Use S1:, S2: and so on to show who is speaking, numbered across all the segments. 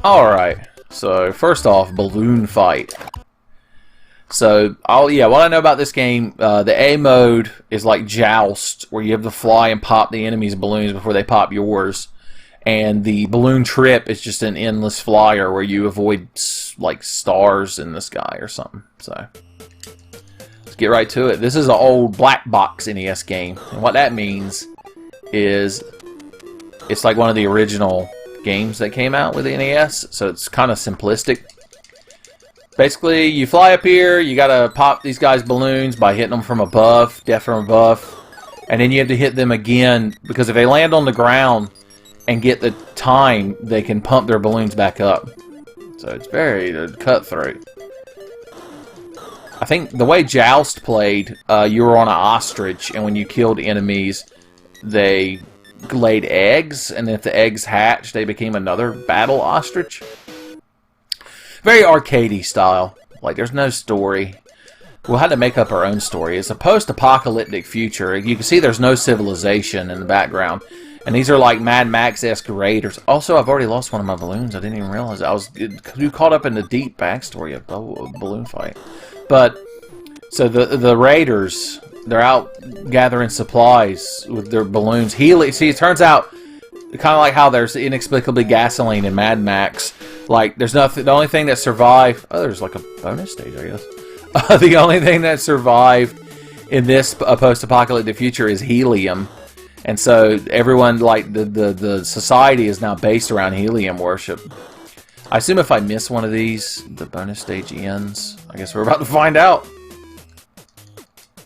S1: Alright, so first off, balloon fight. So, what I know about this game, the A mode is like Joust, where you have to fly and pop the enemy's balloons before they pop yours. And the balloon trip is just an endless flyer where you avoid, like, stars in the sky or something. So, let's get right to it. This is an old black box NES game. And what that means is it's like one of the original games that came out with the NES. So, it's kind of simplistic. Basically, you fly up here, you gotta pop these guys' balloons by hitting them from above, death from above. And then you have to hit them again, because if they land on the ground and get the time, they can pump their balloons back up. So it's very cutthroat. I think the way Joust played, you were on an ostrich, and when you killed enemies, they laid eggs, and if the eggs hatched, they became another battle ostrich. Very arcadey style. Like, there's no story. We'll have to make up our own story. It's a post-apocalyptic future. You can see there's no civilization in the background. And these are like Mad Max-esque raiders. Also, I've already lost one of my balloons. I didn't even realize it. I was too caught up in the deep backstory of the balloon fight. But, so the raiders, they're out gathering supplies with their balloons. See, it turns out, kind of like how there's inexplicably gasoline in Mad Max. Like, there's nothing. The only thing that survived. Oh, there's like a bonus stage, I guess. The only thing that survived in this post-apocalyptic future is helium, and so everyone, like the society, is now based around helium worship. I assume if I miss one of these, the bonus stage ends. I guess we're about to find out.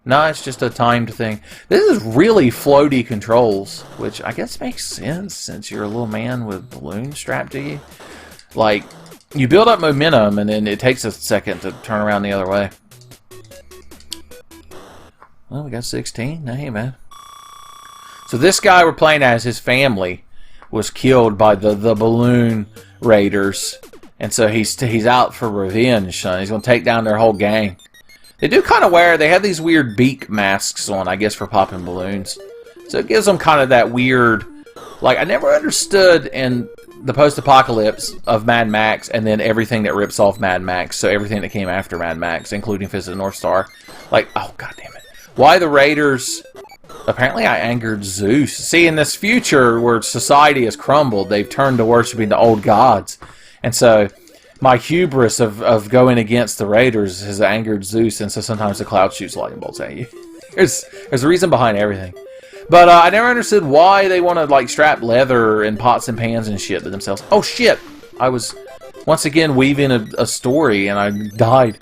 S1: No, it's just a timed thing. This is really floaty controls, which I guess makes sense since you're a little man with balloons strapped to you. Like, you build up momentum, and then it takes a second to turn around the other way. Well, we got 16. Now, hey, man. So this guy we're playing as, his family was killed by the balloon raiders, and so he's out for revenge, son. He's going to take down their whole gang. They do kind of they have these weird beak masks on, I guess, for popping balloons. So it gives them kind of that weird, like, I never understood in the post-apocalypse of Mad Max, and then everything that rips off Mad Max, so everything that came after Mad Max, including Fist of the North Star. Like, oh, god damn it. Why the Raiders? Apparently I angered Zeus. See, in this future where society has crumbled, they've turned to worshiping the old gods. And so, my hubris of going against the Raiders has angered Zeus, and so sometimes the cloud shoots lightning bolts at you. There's a reason behind everything. But I never understood why they want to, like, strap leather and pots and pans and shit to themselves. Oh, shit! I was, once again, weaving a story, and I died.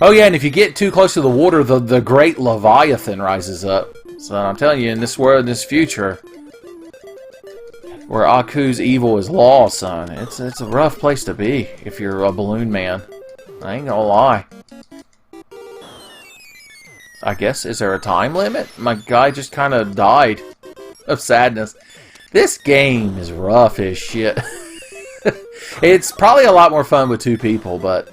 S1: Oh, yeah, and if you get too close to the water, the great Leviathan rises up. So I'm telling you, in this world, in this future, where Aku's evil is law, son, it's a rough place to be if you're a balloon man. I ain't gonna lie. I guess, is there a time limit? My guy just kind of died of sadness. This game is rough as shit. It's probably a lot more fun with two people, but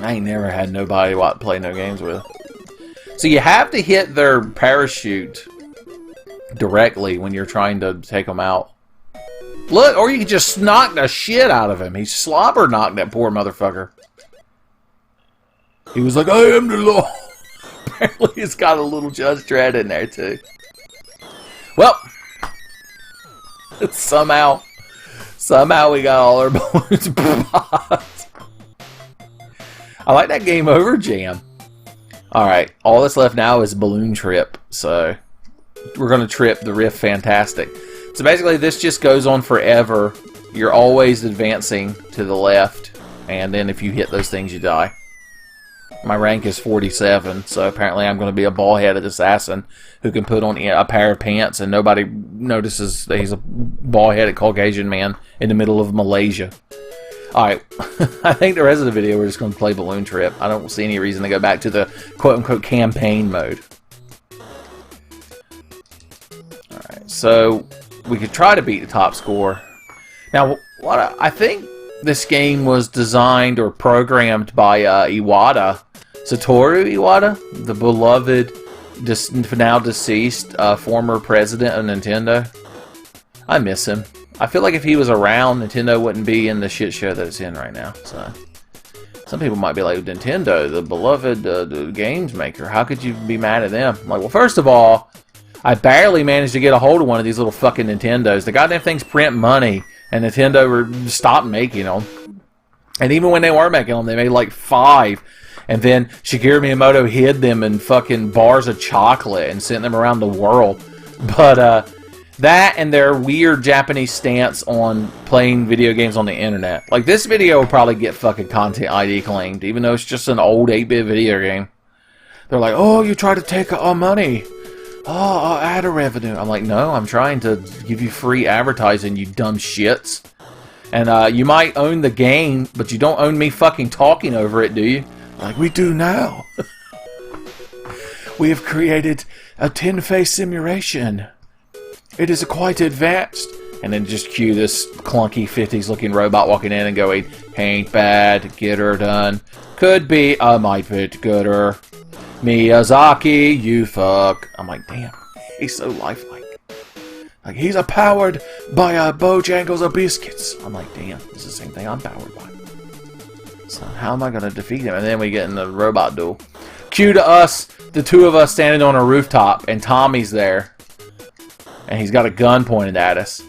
S1: I ain't never had nobody to play no games with. So you have to hit their parachute directly when you're trying to take them out. Look, or you can just knock the shit out of him. He slobber knocked that poor motherfucker. He was like, I am the law. Apparently it's got a little Judge Dredd in there too. Well, somehow we got all our balloons popped. I like that game over jam. Alright, all that's left now is balloon trip. So we're going to trip the Riff Fantastic. So basically this just goes on forever. You're always advancing to the left, and then if you hit those things you die. My rank is 47, so apparently I'm going to be a bald-headed assassin who can put on a pair of pants and nobody notices that he's a bald-headed Caucasian man in the middle of Malaysia. Alright, I think the rest of the video we're just going to play Balloon Trip. I don't see any reason to go back to the quote-unquote campaign mode. Alright, so we could try to beat the top score. Now, I think this game was designed or programmed by Iwata. Satoru Iwata, the beloved, now deceased former president of Nintendo. I miss him. I feel like if he was around, Nintendo wouldn't be in the shit show that it's in right now. So some people might be like, Nintendo, the beloved the games maker, how could you be mad at them? I'm like, well, first of all, I barely managed to get a hold of one of these little fucking Nintendos. The goddamn things print money, and Nintendo stopped making them. And even when they were making them, they made like 5. And then Shigeru Miyamoto hid them in fucking bars of chocolate and sent them around the world. But that and their weird Japanese stance on playing video games on the internet. Like, this video will probably get fucking Content ID claimed, even though it's just an old 8-bit video game. They're like, oh, you try to take our money. Oh, ad revenue. I'm like, no, I'm trying to give you free advertising, you dumb shits. And you might own the game, but you don't own me fucking talking over it, do you? Like, we do now. We have created a Tenfey simulation. It is quite advanced. And then just cue this clunky 50s looking robot walking in and going, ain't bad, get her done. Could be a might bit gooder. Miyazaki, you fuck. I'm like, damn, he's so lifelike. Like, he's powered by Bojangles of biscuits. I'm like, damn, this is the same thing I'm powered by. So how am I going to defeat him? And then we get in the robot duel. Cue to us, the two of us standing on a rooftop, and Tommy's there. And he's got a gun pointed at us.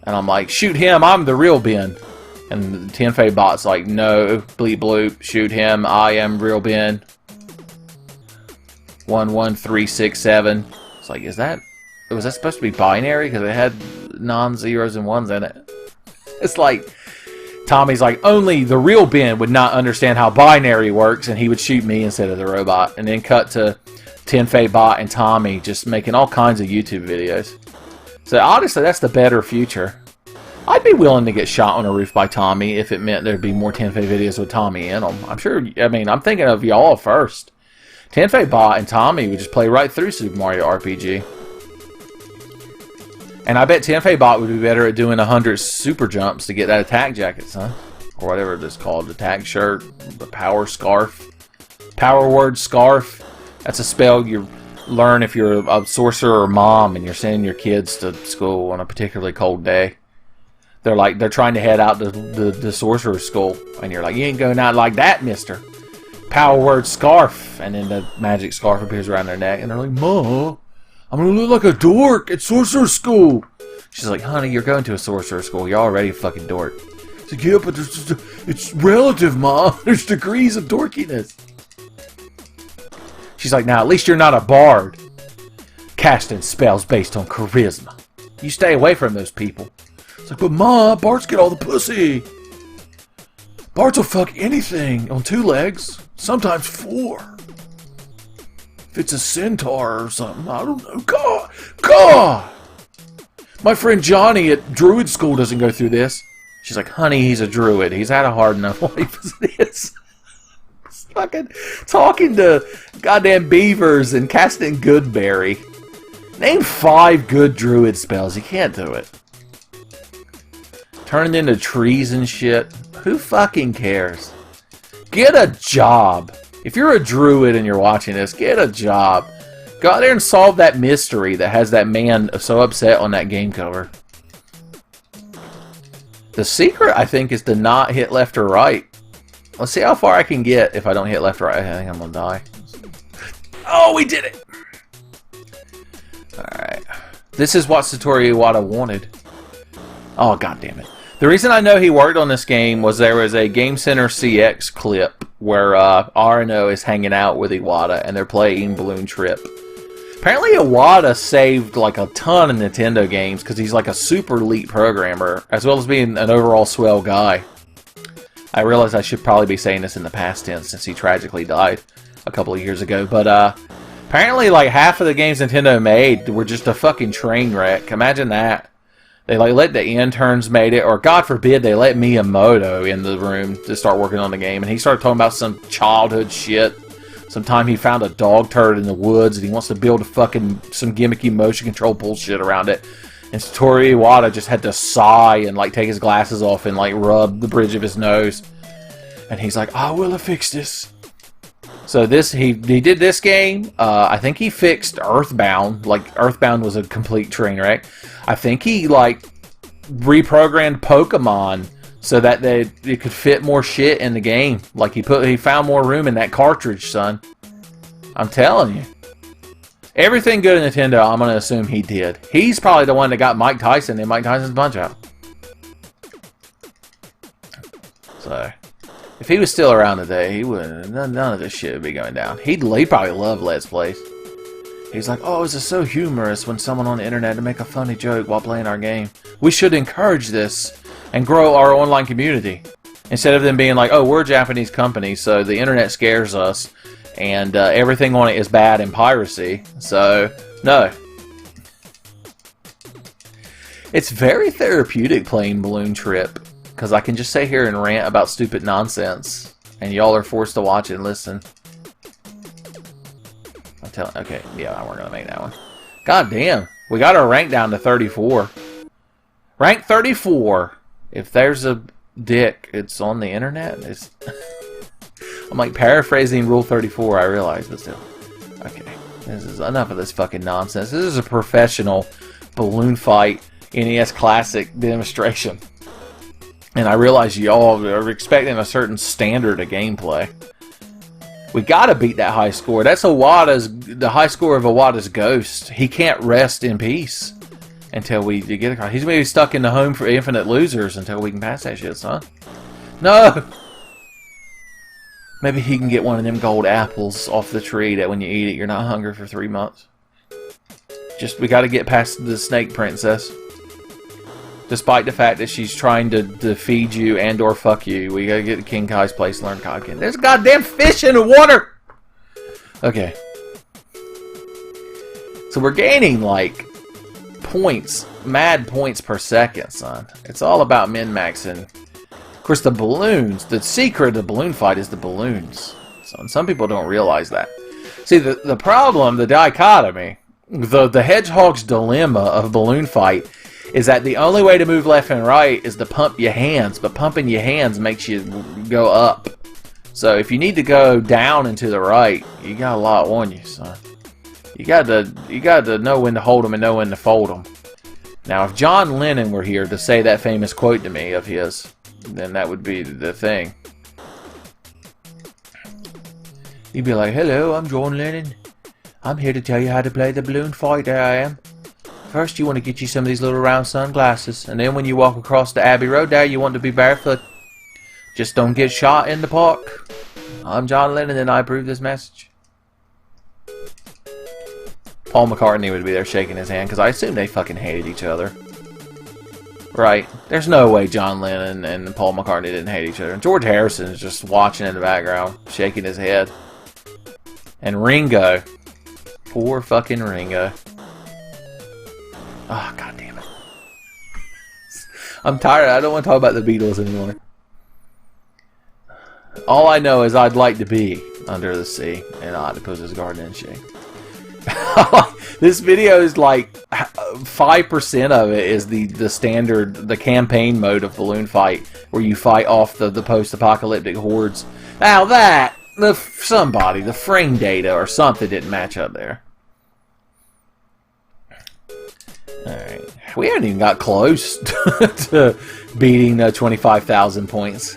S1: And I'm like, shoot him, I'm the real Ben. And the Tenfey bot's like, no, bleep bloop, shoot him, I am real Ben. 11367. It's like, was that supposed to be binary? Because it had non-zeros and ones in it. It's like, Tommy's like, only the real Ben would not understand how binary works, and he would shoot me instead of the robot. And then cut to Tenfey bot and Tommy just making all kinds of YouTube videos. So honestly, that's the better future. I'd be willing to get shot on a roof by Tommy if it meant there'd be more Tenfey videos with Tommy in them. I'm sure, I mean, I'm thinking of y'all first. Tenfey bot and Tommy would just play right through Super Mario RPG. And I bet Tenfey bot would be better at doing 100 super jumps to get that attack jacket, son. Or whatever it is called. Attack shirt. The power scarf. Power word scarf. That's a spell you learn if you're a sorcerer mom and you're sending your kids to school on a particularly cold day. They're trying to head out to the sorcerer school. And you're like, you ain't going out like that, mister. Power word scarf. And then the magic scarf appears around their neck. And they're like, Ma, I'm going to look like a dork at sorcerer school. She's like, honey, you're going to a sorcerer school. You're already a fucking dork. She's like, yeah, but it's relative, Ma. There's degrees of dorkiness. She's like, now, at least you're not a bard. Casting spells based on charisma. You stay away from those people. It's like, but Ma, bards get all the pussy. Bards will fuck anything on 2 legs. Sometimes 4. If it's a centaur or something, I don't know. God! My friend Johnny at Druid School doesn't go through this. She's like, honey, he's a druid. He's had a hard enough life as it is. It's fucking talking to goddamn beavers and casting Goodberry. Name 5 good druid spells. You can't do it. Turning into trees and shit. Who fucking cares? Get a job. If you're a druid and you're watching this, get a job. Go out there and solve that mystery that has that man so upset on that game cover. The secret, I think, is to not hit left or right. Let's see how far I can get if I don't hit left or right. I think I'm gonna die. Oh, we did it! Alright. This is what Satoru Iwata wanted. Oh, god damn it. The reason I know he worked on this game was there was a Game Center CX clip where RNO is hanging out with Iwata and they're playing Balloon Trip. Apparently Iwata saved like a ton of Nintendo games because he's like a super elite programmer as well as being an overall swell guy. I realize I should probably be saying this in the past tense since he tragically died a couple of years ago, but apparently like half of the games Nintendo made were just a fucking train wreck. Imagine that. They like let the interns made it, or God forbid they let Miyamoto in the room to start working on the game, and he started talking about some childhood shit. Sometime he found a dog turd in the woods, and he wants to build some gimmicky motion control bullshit around it. And Satoru Iwata just had to sigh and like take his glasses off and like rub the bridge of his nose. And he's like, I will fix this. So he did this game. I think he fixed Earthbound. Like Earthbound was a complete train wreck. I think he like reprogrammed Pokemon so that it could fit more shit in the game. Like he found more room in that cartridge, son. I'm telling you. Everything good in Nintendo, I'm going to assume he did. He's probably the one that got Mike Tyson in Mike Tyson's Punch-Out. So, if he was still around today, he wouldn't. None of this shit would be going down. He'd probably love Let's Plays. He's like, oh, it's so humorous when someone on the internet to make a funny joke while playing our game. We should encourage this and grow our online community. Instead of them being like, oh, we're a Japanese company, so the internet scares us, and everything on it is bad and piracy. So, no. It's very therapeutic playing Balloon Trip, because I can just sit here and rant about stupid nonsense, and y'all are forced to watch it and listen. Okay, yeah, we're gonna make that one. God damn, we got our rank down to 34. Rank 34. If there's a dick, it's on the internet. I'm like paraphrasing Rule 34. I realize, but still. Okay, this is enough of this fucking nonsense. This is a professional balloon fight NES Classic demonstration, and I realize y'all are expecting a certain standard of gameplay. We gotta beat that high score. That's the high score of Iwata's Ghost. He can't rest in peace until we get across. He's maybe stuck in the home for infinite losers until we can pass that shit, son. No! Maybe he can get one of them gold apples off the tree that when you eat it, you're not hungry for 3 months. We gotta get past the snake princess. Despite the fact that she's trying to feed you and or fuck you, we gotta get to King Kai's place and learn Codkin. There's a goddamn fish in the water! Okay. So we're gaining, like, points, mad points per second, son. It's all about min-maxing. Of course, the balloons, the secret of the balloon fight is the balloons. So some people don't realize that. See, the problem, the dichotomy, the hedgehog's dilemma of balloon fight is that the only way to move left and right is to pump your hands, but pumping your hands makes you go up. So if you need to go down and to the right, you got a lot on you, son. You got to know when to hold them and know when to fold them. Now, if John Lennon were here to say that famous quote to me of his, then that would be the thing. He'd be like, hello, I'm John Lennon. I'm here to tell you how to play the balloon fight. There I am. First, you want to get you some of these little round sunglasses, and then when you walk across the Abbey Road there, you want to be barefoot. Just don't get shot in the park. I'm John Lennon, and I approve this message. Paul McCartney would be there shaking his hand, because I assume they fucking hated each other. Right? There's no way John Lennon and Paul McCartney didn't hate each other. And George Harrison is just watching in the background, shaking his head. And Ringo. Poor fucking Ringo. Oh, God damn it. I'm tired. I don't want to talk about the Beatles anymore. All I know is I'd like to be under the sea in Octopus's Garden and Shake. This video is like 5% of it is the standard, the campaign mode of Balloon Fight, where you fight off the post-apocalyptic hordes. Now that, the frame data or something didn't match up there. Alright, we haven't even got close to beating 25,000 points.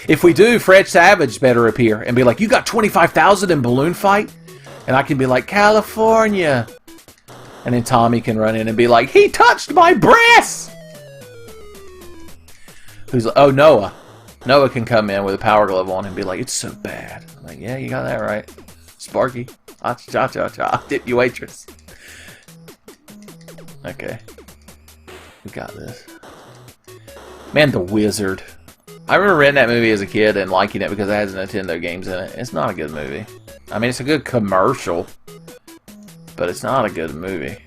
S1: If we do, Fred Savage better appear and be like, you got 25,000 in Balloon Fight? And I can be like, California. And then Tommy can run in and be like, he touched my breasts! Who's like, oh, Noah. Noah can come in with a power glove on and be like, it's so bad. I'm like, yeah, you got that right. Sparky. Cha-cha-cha-cha. Dip you waitress. Okay. We got this. Man, The Wizard. I remember renting that movie as a kid and liking it because it has Nintendo games in it. It's not a good movie. I mean, it's a good commercial, but it's not a good movie.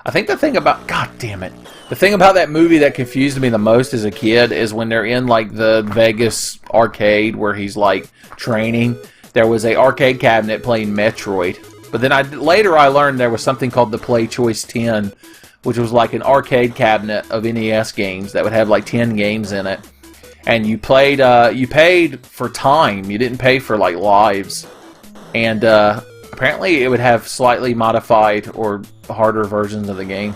S1: I think the thing about... God damn it. The thing about that movie that confused me the most as a kid is when they're in, like, the Vegas arcade where he's, like, training. There was a arcade cabinet playing Metroid. But then later I learned there was something called the Play Choice 10, which was like an arcade cabinet of NES games that would have like 10 games in it. And you paid for time. You didn't pay for like lives. And Apparently, it would have slightly modified or harder versions of the game.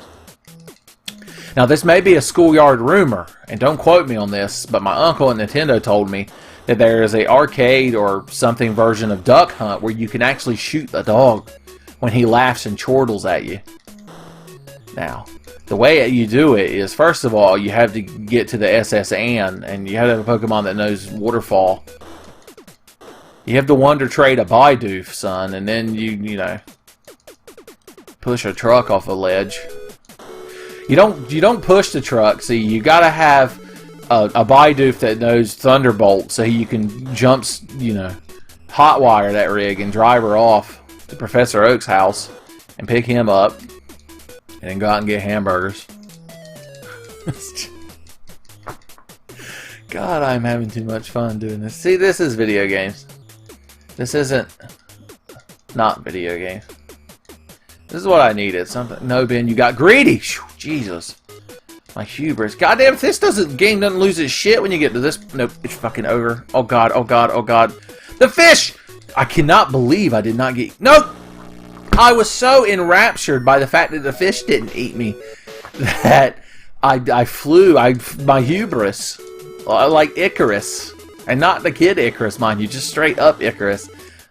S1: Now, this may be a schoolyard rumor, and don't quote me on this, but my uncle at Nintendo told me that there is a arcade or something version of Duck Hunt where you can actually shoot the dog when he laughs and chortles at you. Now, the way you do it is, first of all, you have to get to the SS Ann, and you have to have a Pokemon that knows Waterfall. You have to Wonder Trade a Bidoof, son, and then you know, push a truck off a ledge. You don't push the truck. See, you gotta have a Bidoof that knows Thunderbolt, so you can jump, you know, hotwire that rig and drive her off to Professor Oak's house and pick him up, and then go out and get hamburgers. God, I'm having too much fun doing this. See, this is video games. This isn't not video games. This is what I needed. Something. No, Ben, you got greedy. Whew, Jesus, my hubris. Goddamn, if this game doesn't lose its shit when you get to this. Nope, it's fucking over. Oh god, oh god, oh god. The fish. I cannot believe I did not get. Nope. I was so enraptured by the fact that the fish didn't eat me that I flew. My hubris, like Icarus, and not the kid Icarus, mind you, just straight up Icarus.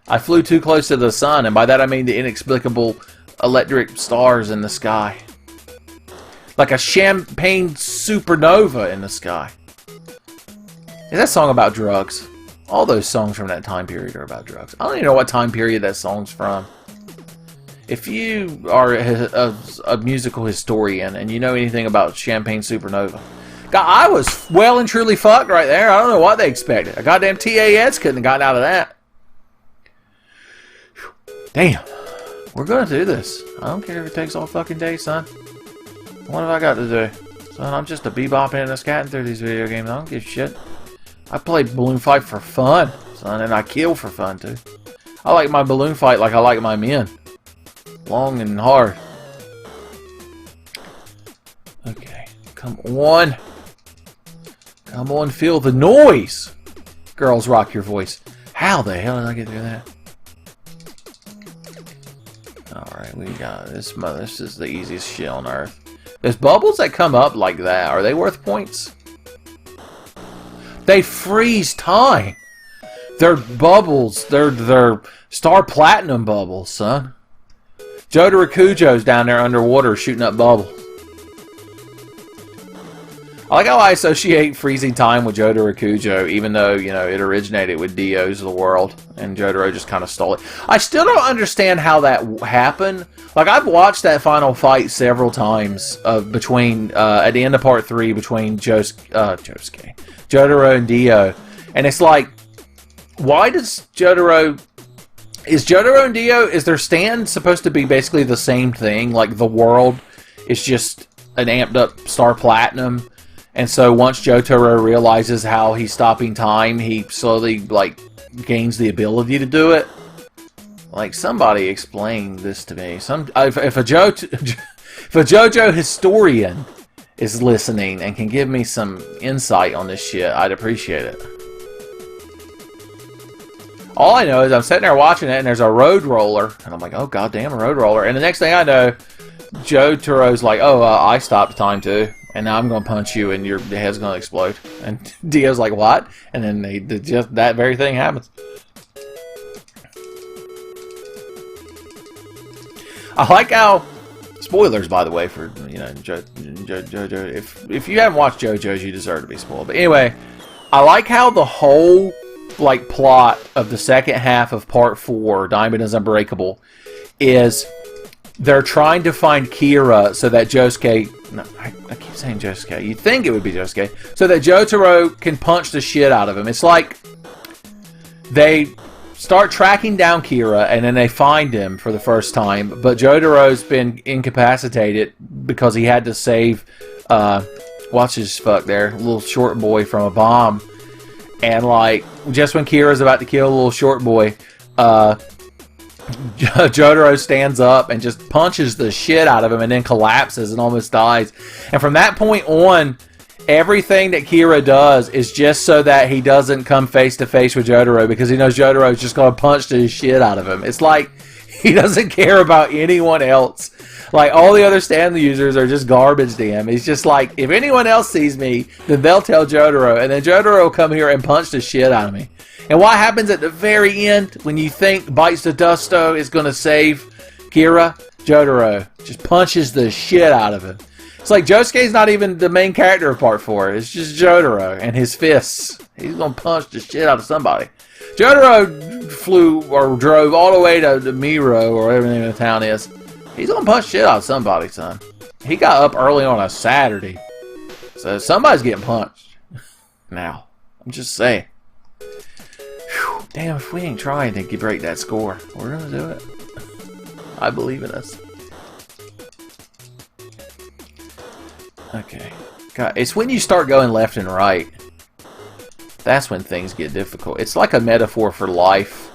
S1: I flew too close to the sun, and by that I mean the inexplicable electric stars in the sky. Like a champagne supernova in the sky. Is that song about drugs? All those songs from that time period are about drugs. I don't even know what time period that song's from. If you are a musical historian and you know anything about champagne supernova, God, I was well and truly fucked right there. I don't know what they expected. A goddamn TAS couldn't have gotten out of that. Damn. We're gonna do this. I don't care if it takes all fucking day, son. What have I got to do? Son, I'm just a bebopping and a scatting through these video games. I don't give a shit. I play balloon fight for fun, son, and I kill for fun, too. I like my balloon fight like I like my men. Long and hard. Okay. Come on. Come on, feel the noise. Girls, rock your voice. How the hell did I get through that? Alright, we got this. This is the easiest shit on earth. There's bubbles that come up like that. Are they worth points? They freeze time. They're bubbles. They're Star Platinum bubbles, son. Jotarakujo's down there underwater shooting up bubbles. I like how I associate freezing time with Jotarakujo, even though, you know, it originated with Dio's of the world, and Jotaro just kind of stole it. I still don't understand how that happened. Like, I've watched that final fight several times between, at the end of part 3, between Jotaro and Dio, and it's like, why does Jotaro... Is Jotaro and Dio, is their stand supposed to be basically the same thing? Like, the world is just an amped up Star Platinum? And so once Jotaro realizes how he's stopping time, he slowly, like, gains the ability to do it. Like, somebody explain this to me. If a JoJo historian is listening and can give me some insight on this shit, I'd appreciate it. All I know is I'm sitting there watching it, and there's a road roller, and I'm like, oh, goddamn, a road roller. And the next thing I know, Jotaro's like, oh, I stopped time, too. And now I'm going to punch you, and your head's going to explode. And Dio's like, what? And then just that very thing happens. I like how... Spoilers, by the way, for, you know, JoJo. If you haven't watched JoJo's, you deserve to be spoiled. But anyway, I like how the whole, like, plot of the second half of Part 4, Diamond is Unbreakable, is... They're trying to find Kira so that Josuke... No, I keep saying Josuke. You'd think it would be Josuke. So that Jotaro can punch the shit out of him. It's like... They start tracking down Kira, and then they find him for the first time. But Jotaro's been incapacitated because he had to save... what's his fuck there? Little short boy from a bomb. And, like, just when Kira's about to kill little short boy... Jotaro stands up and just punches the shit out of him and then collapses and almost dies. And from that point on, everything that Kira does is just so that he doesn't come face to face with Jotaro, because he knows Jotaro is just going to punch the shit out of him. It's like He doesn't care about anyone else. Like, all the other stand users are just garbage to him. He's just like, if anyone else sees me, then they'll tell Jotaro, and then Jotaro will come here and punch the shit out of me. And what happens at the very end, when you think Bites the Dusto is going to save Kira? Jotaro just punches the shit out of him. It's like Josuke's not even the main character of Part 4. It's just Jotaro and his fists. He's going to punch the shit out of somebody. Jotaro flew or drove all the way to Miro, or whatever the name of the town is. He's going to punch shit out of somebody, son. He got up early on a Saturday. So somebody's getting punched. Now, I'm just saying. Whew, damn, if we ain't trying to break that score, we're going to do it. I believe in us. Okay. God, it's when you start going left and right. That's when things get difficult. It's like a metaphor for life.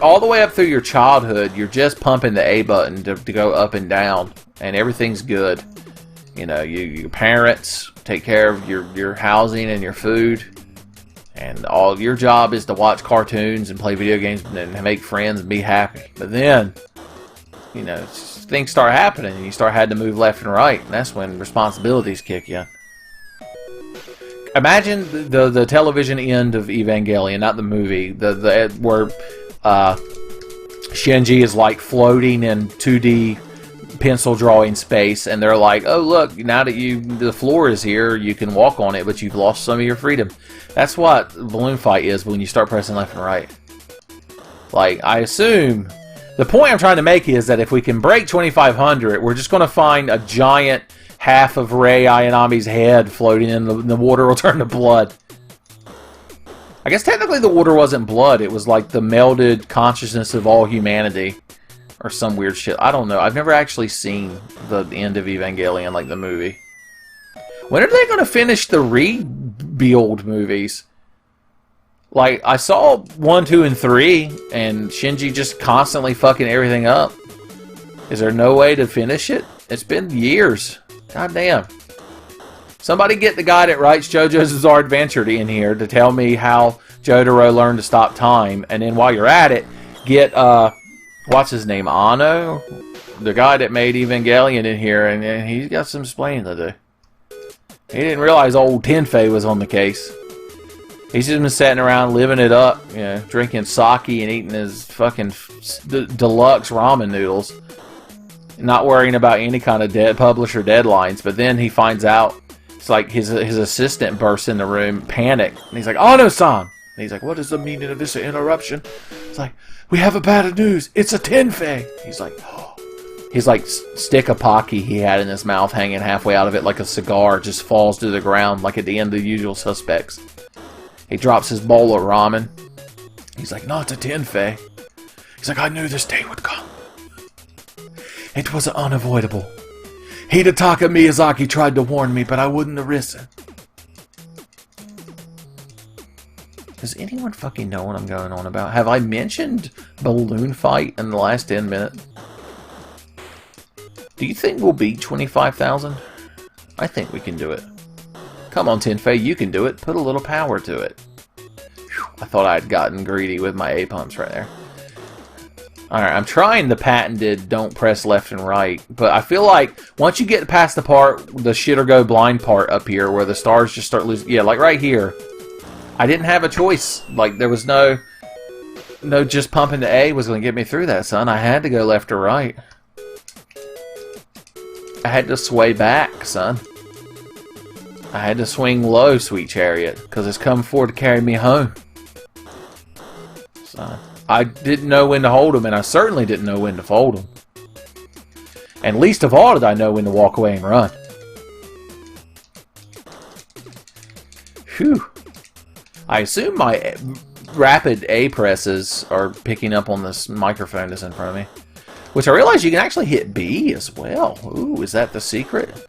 S1: All the way up through your childhood, you're just pumping the A button to go up and down, and everything's good. You know, your parents take care of your housing and your food, and all your job is to watch cartoons and play video games and make friends and be happy. But then, you know, things start happening, and you start having to move left and right, and that's when responsibilities kick in. Imagine the television end of Evangelion, not the movie, where Shinji is like floating in 2D pencil drawing space, and they're like, oh look, now that the floor is here, you can walk on it, but you've lost some of your freedom. That's what Balloon Fight is when you start pressing left and right. Like, I assume the point I'm trying to make is that if we can break 2500, we're just going to find a giant half of Rei Ayanami's head floating in the water will turn to blood. I guess technically the water wasn't blood. It was like the melded consciousness of all humanity. Or some weird shit. I don't know. I've never actually seen the end of Evangelion, like the movie. When are they going to finish the rebuild movies? Like, I saw 1, 2, and 3, and Shinji just constantly fucking everything up. Is there no way to finish it? It's been years. God damn. Somebody get the guy that writes JoJo's Bizarre Adventure in here to tell me how Jotaro learned to stop time. And then while you're at it, get, what's his name? Ano? The guy that made Evangelion in here, and he's got some explaining to do. He didn't realize old Tenfey was on the case. He's just been sitting around living it up, you know, drinking sake and eating his fucking deluxe ramen noodles. Not worrying about any kind of publisher deadlines, but then he finds out, it's like his assistant bursts in the room, panicked, and he's like, Ano-san! And he's like, what is the meaning of this interruption? It's like, we have a bad news, it's a Tenfey! He's like, oh. He's like, stick of Pocky he had in his mouth hanging halfway out of it like a cigar just falls to the ground like at the end of The Usual Suspects. He drops his bowl of ramen. He's like, no, it's a Tenfey. He's like, I knew this day would come. It was unavoidable. Hidetaka Miyazaki tried to warn me, but I wouldn't have listened. Does anyone fucking know what I'm going on about? Have I mentioned Balloon Fight in the last 10 minutes? Do you think we'll beat 25,000? I think we can do it. Come on, Tenfey, you can do it. Put a little power to it. Whew, I thought I had gotten greedy with my A-pumps right there. Alright, I'm trying the patented don't press left and right, but I feel like once you get past the part, the shit or go blind part up here, where the stars just start losing, yeah, like right here, I didn't have a choice. Like, there was no just pumping the A was going to get me through that, son. I had to go left or right. I had to sway back, son. I had to swing low, sweet chariot, because it's come forward to carry me home. Son. I didn't know when to hold them, and I certainly didn't know when to fold them. And least of all did I know when to walk away and run. Whew. I assume my rapid A presses are picking up on this microphone that's in front of me. Which I realize you can actually hit B as well. Ooh, is that the secret?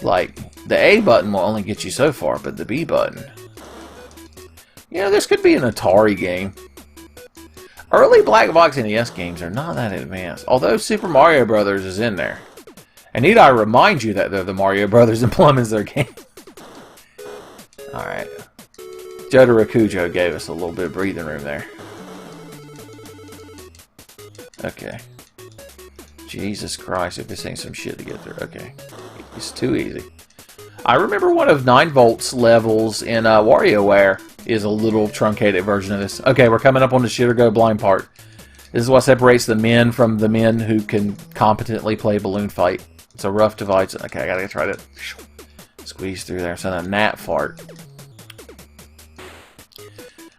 S1: Like, the A button will only get you so far, but the B button... Yeah, this could be an Atari game. Early black box NES games are not that advanced, although Super Mario Brothers is in there. And need I remind you that they're the Mario Brothers and Plum is their game? Alright. Jotaro Kujo gave us a little bit of breathing room there. Okay. Jesus Christ, if this ain't some shit to get through. Okay. It's too easy. I remember one of 9 volts levels in WarioWare is a little truncated version of this. Okay, we're coming up on the shit or go blind part. This is what separates the men from the men who can competently play balloon fight. It's a rough divide. Okay, I gotta try to squeeze through there. Send a gnat fart.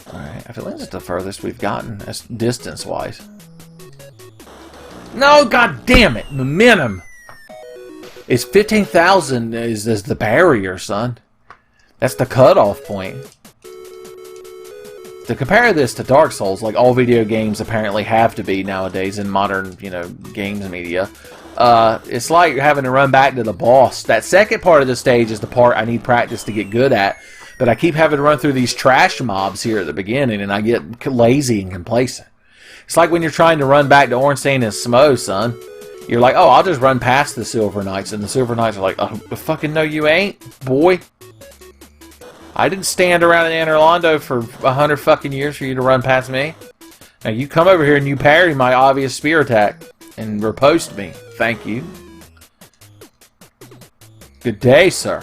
S1: Alright, I feel like this is the furthest we've gotten, that's distance-wise. No, god damn it! Momentum! It's 15,000 is the barrier, son. That's the cutoff point. To compare this to Dark Souls, like all video games apparently have to be nowadays in modern, you know, games media, it's like having to run back to the boss. That second part of the stage is the part I need practice to get good at, but I keep having to run through these trash mobs here at the beginning, and I get lazy and complacent. It's like when you're trying to run back to Ornstein and Smo, son. You're like, oh, I'll just run past the Silver Knights, and the Silver Knights are like, oh, fucking no you ain't, boy. I didn't stand around in Anor Londo for 100 fucking years for you to run past me. Now you come over here and you parry my obvious spear attack and riposte me. Thank you. Good day, sir.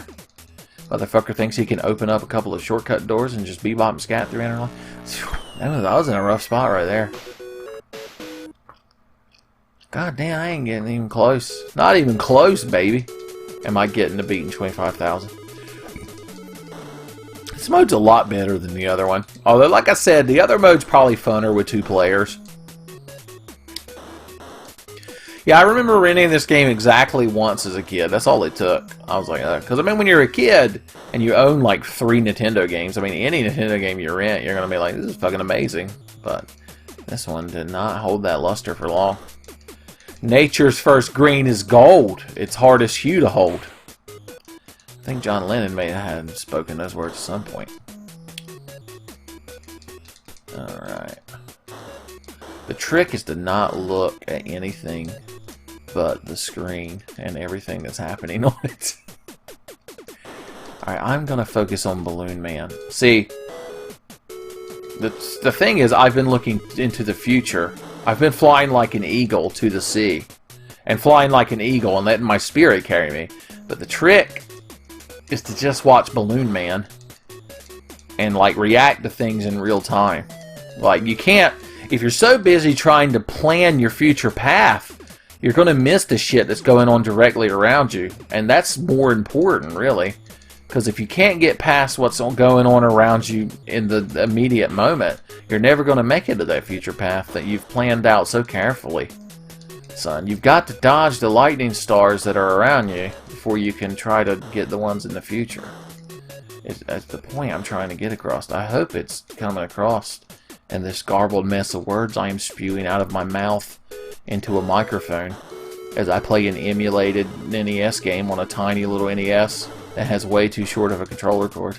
S1: Motherfucker thinks he can open up a couple of shortcut doors and just bebop and scat through Anor Londo. That was in a rough spot right there. God damn, I ain't getting even close. Not even close, baby. Am I getting to beating 25,000? This mode's a lot better than the other one. Although, like I said, the other mode's probably funner with 2 players. Yeah, I remember renting this game exactly once as a kid. That's all it took. I was like, because I mean, when you're a kid and you own like 3 Nintendo games, I mean, any Nintendo game you rent, you're going to be like, this is fucking amazing. But this one did not hold that luster for long. Nature's first green is gold. Its hardest hue to hold. I think John Lennon may have spoken those words at some point. Alright. The trick is to not look at anything but the screen and everything that's happening on it. Alright, I'm going to focus on Balloon Man. See, the thing is, I've been looking into the future. I've been flying like an eagle to the sea. And flying like an eagle and letting my spirit carry me. But the trick is to just watch Balloon Man and like react to things in real time. Like, you can't, if you're so busy trying to plan your future path, you're going to miss the shit that's going on directly around you. And that's more important, really. Because if you can't get past what's going on around you in the immediate moment, you're never going to make it to that future path that you've planned out so carefully. Son, you've got to dodge the lightning stars that are around you before you can try to get the ones in the future. That's the point I'm trying to get across. I hope it's coming across in this garbled mess of words I am spewing out of my mouth into a microphone as I play an emulated NES game on a tiny little NES that has way too short of a controller cord.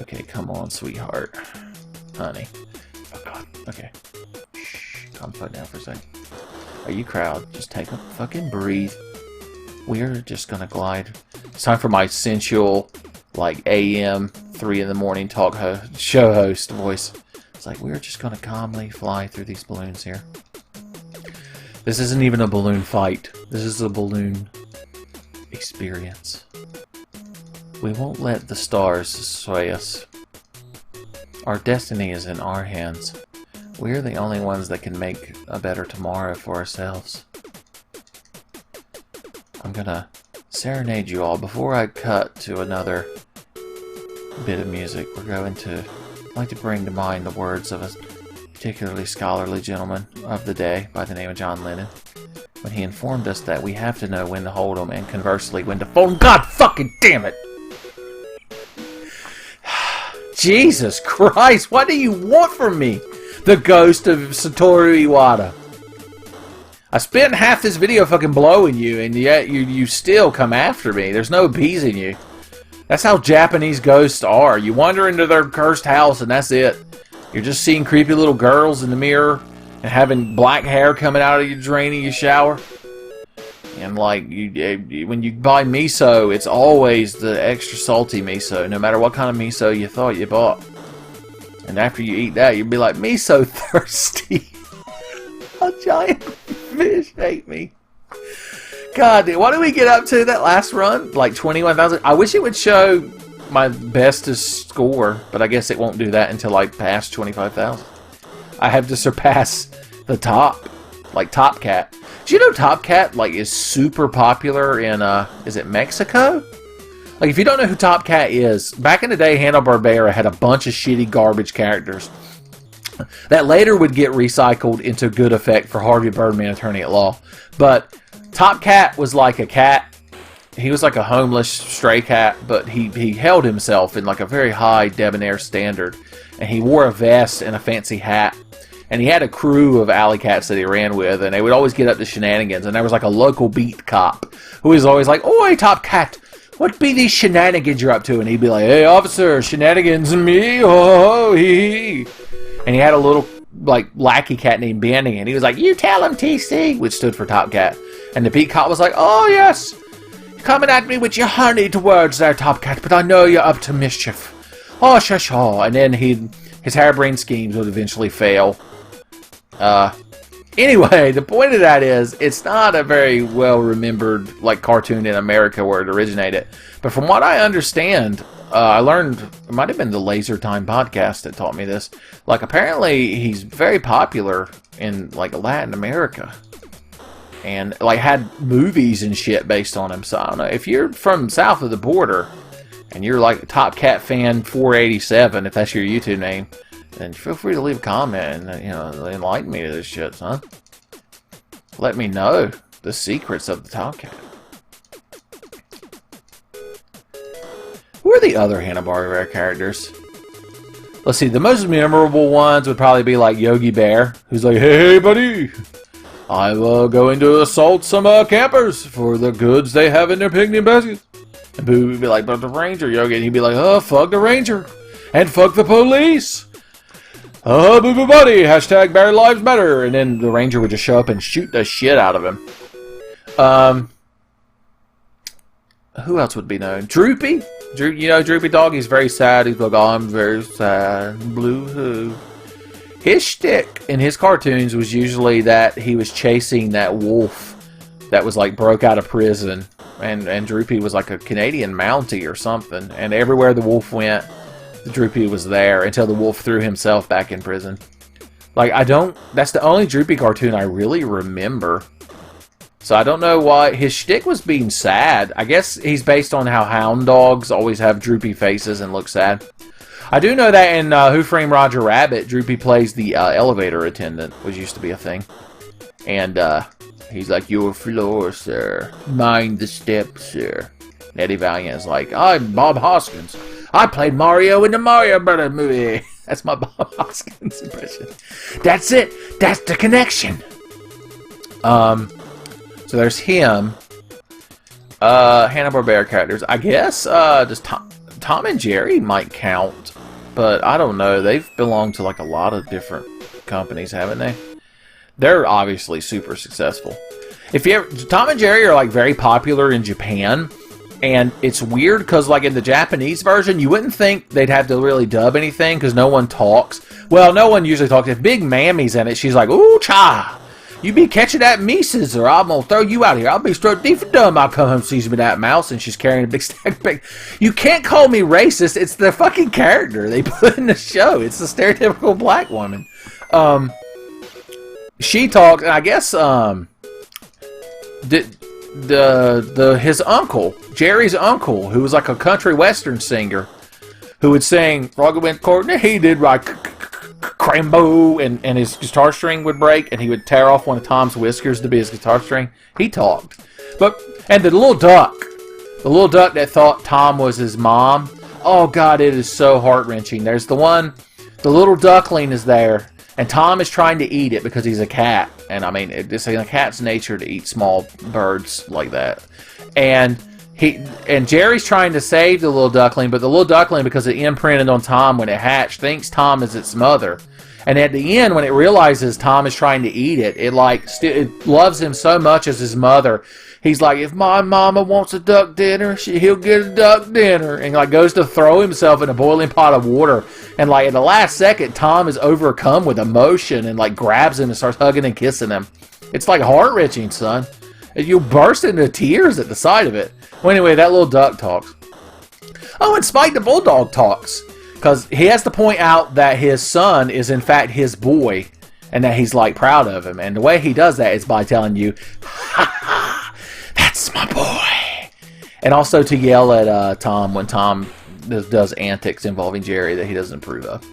S1: Okay, come on, sweetheart. Honey. Oh, God. Okay. Shh. Calm down for a second. Are you crowd? Just take a fucking breathe. We're just gonna glide. It's time for my sensual, like, AM, 3 in the morning show host voice. It's like, we're just gonna calmly fly through these balloons here. This isn't even a balloon fight. This is a balloon experience. We won't let the stars sway us. Our destiny is in our hands. We're the only ones that can make a better tomorrow for ourselves. I'm gonna serenade you all. Before I cut to another bit of music, we're going to like to bring to mind the words of a particularly scholarly gentleman of the day by the name of John Lennon, when he informed us that we have to know when to hold 'em and conversely when to fold 'em. God fucking damn it! Jesus Christ, what do you want from me? The ghost of Satoru Iwata. I spent half this video fucking blowing you, and yet you still come after me. There's no appeasing you. That's how Japanese ghosts are. You wander into their cursed house, and that's it. You're just seeing creepy little girls in the mirror, and having black hair coming out of your drain in your shower. And like, when you buy miso, it's always the extra salty miso, no matter what kind of miso you thought you bought. And after you eat that, you'll be like, miso thirsty. Giant fish hate me. God, dude, what did we get up to that last run? Like 21,000? I wish it would show my bestest score, but I guess it won't do that until I pass 25,000. I have to surpass the top, like Top Cat. Do you know Top Cat like is super popular in is it Mexico? Like if you don't know who Top Cat is, back in the day Hanna-Barbera had a bunch of shitty garbage characters that later would get recycled into good effect for Harvey Birdman, Attorney at Law. But Top Cat was like a cat. He was like a homeless stray cat, but he held himself in like a very high debonair standard, and he wore a vest and a fancy hat. And he had a crew of alley cats that he ran with, and they would always get up to shenanigans. And there was like a local beat cop who was always like, "Oi, Top Cat, what be these shenanigans you're up to?" And he'd be like, "Hey, officer, shenanigans and me, oh, hee hee." And he had a little like lackey cat named Benny, and he was like, "You tell him, TC," which stood for Top Cat. And the beat cop was like, "Oh yes, you're coming at me with your honeyed words there, Top Cat, but I know you're up to mischief. Oh, shush, oh." And then his harebrained schemes would eventually fail. Anyway, the point of that is, it's not a very well-remembered, like, cartoon in America where it originated. But from what I understand, I learned, it might have been the Laser Time podcast that taught me this, like, apparently he's very popular in, like, Latin America. And, like, had movies and shit based on him. So, I don't know, if you're from south of the border, and you're, like, a Top Cat fan 487, if that's your YouTube name, then feel free to leave a comment and, you know, enlighten me to this shit, son. Let me know the secrets of the Top Cat. Who are the other Hanna-Barbera characters? Let's see, the most memorable ones would probably be like Yogi Bear, who's like, "Hey, buddy, I'm going to assault some campers for the goods they have in their picnic baskets." And Boo would be like, "But the Ranger, Yogi," and he'd be like, "Oh, fuck the Ranger, and fuck the police. Oh, boo boo buddy, hashtag Bear Lives Matter." And then the Ranger would just show up and shoot the shit out of him. Who else would be known? Droopy? You know Droopy Dog? He's very sad. He's like, "Oh, I'm very sad. Blue-hoo." His shtick in his cartoons was usually that he was chasing that wolf that was like broke out of prison. And Droopy was like a Canadian Mountie or something. And everywhere the wolf went, the Droopy was there until the wolf threw himself back in prison. Like, that's the only Droopy cartoon I really remember. So I don't know why. His shtick was being sad. I guess he's based on how hound dogs always have droopy faces and look sad. I do know that in Who Framed Roger Rabbit, Droopy plays the elevator attendant, which used to be a thing. And he's like, "Your floor, sir. Mind the steps, sir." And Eddie Valiant is like, "I'm Bob Hoskins. I played Mario in the Mario Brothers movie." That's my Bob Hoskins impression. That's it. That's the connection. So there's him. Hanna-Barbera characters. I guess does Tom and Jerry might count, but I don't know. They've belonged to like a lot of different companies, haven't they? They're obviously super successful. Tom and Jerry are like very popular in Japan. And it's weird because, like, in the Japanese version, you wouldn't think they'd have to really dub anything because no one talks. Well, no one usually talks. If Big Mammy's in it, she's like, "Ooh, cha! You be catching that Mises or I'm going to throw you out here. I'll be struck deep for dumb. I'll come home, sees me that mouse," and she's carrying a big stack of big. You can't call me racist. It's the fucking character they put in the show. It's the stereotypical black woman. She talks, and I guess, his uncle, Jerry's uncle, who was like a country western singer, who would sing "Froggy Went Courtney," he did like crambo, and his guitar string would break, and he would tear off one of Tom's whiskers to be his guitar string. He talked. And the little duck that thought Tom was his mom. Oh God, it is so heart-wrenching. There's the little duckling is there, and Tom is trying to eat it because he's a cat. And I mean, it's a cat's nature to eat small birds like that. And Jerry's trying to save the little duckling, but the little duckling, because it imprinted on Tom when it hatched, thinks Tom is its mother. And at the end, when it realizes Tom is trying to eat it, it loves him so much as his mother. He's like, if my mama wants a duck dinner, he'll get a duck dinner. And like goes to throw himself in a boiling pot of water. And like at the last second, Tom is overcome with emotion and like grabs him and starts hugging and kissing him. It's like heart-wrenching, son. You'll burst into tears at the sight of it. Well, anyway, that little duck talks. Oh, and Spike the Bulldog talks. Because he has to point out that his son is in fact his boy. And that he's like proud of him. And the way he does that is by telling you, ha ha, that's my boy. And also to yell at Tom when Tom does antics involving Jerry that he doesn't approve of.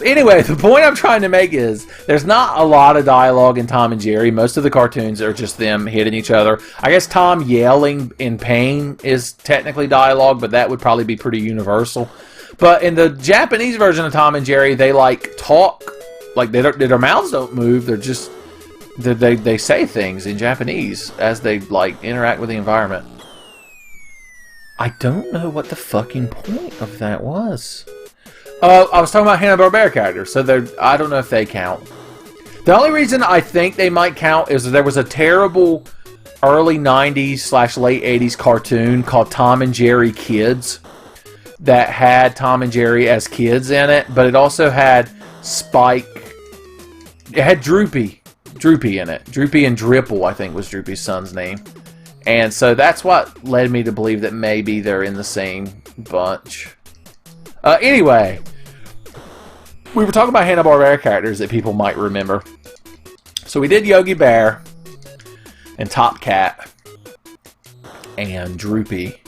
S1: Anyway, the point I'm trying to make is there's not a lot of dialogue in Tom and Jerry. Most of the cartoons are just them hitting each other. I guess Tom yelling in pain is technically dialogue, but that would probably be pretty universal. But in the Japanese version of Tom and Jerry, they like talk, like their mouths don't move. They're just they say things in Japanese as they like interact with the environment. I don't know what the fucking point of that was. I was talking about Hanna-Barbera characters, so I don't know if they count. The only reason I think they might count is that there was a terrible early 90s / late 80s cartoon called Tom and Jerry Kids that had Tom and Jerry as kids in it, but it also had Spike. It had Droopy in it. Droopy and Dripple, I think, was Droopy's son's name. And so that's what led me to believe that maybe they're in the same bunch. Anyway, we were talking about Hanna-Barbera characters that people might remember. So we did Yogi Bear and Top Cat and Droopy.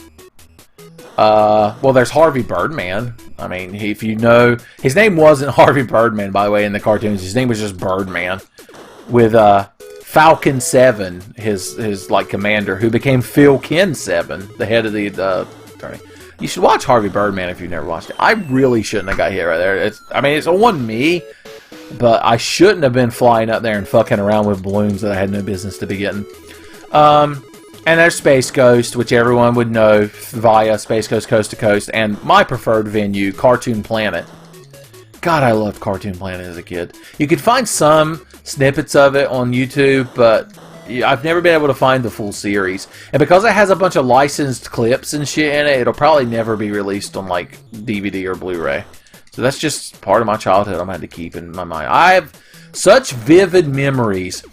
S1: Well, there's Harvey Birdman. I mean, if you know, his name wasn't Harvey Birdman, by the way, in the cartoons. His name was just Birdman. With Falcon 7, his like commander, who became Phil Ken 7, the head of the attorney. You should watch Harvey Birdman if you've never watched it. I really shouldn't have got hit right there. It's on me, but I shouldn't have been flying up there and fucking around with balloons that I had no business to be getting. And there's Space Ghost, which everyone would know via Space Ghost Coast to Coast, and my preferred venue, Cartoon Planet. God, I loved Cartoon Planet as a kid. You could find some snippets of it on YouTube, but I've never been able to find the full series. And because it has a bunch of licensed clips and shit in it, it'll probably never be released on like DVD or Blu-ray. So that's just part of my childhood I'm going to have to keep in my mind. I have such vivid memories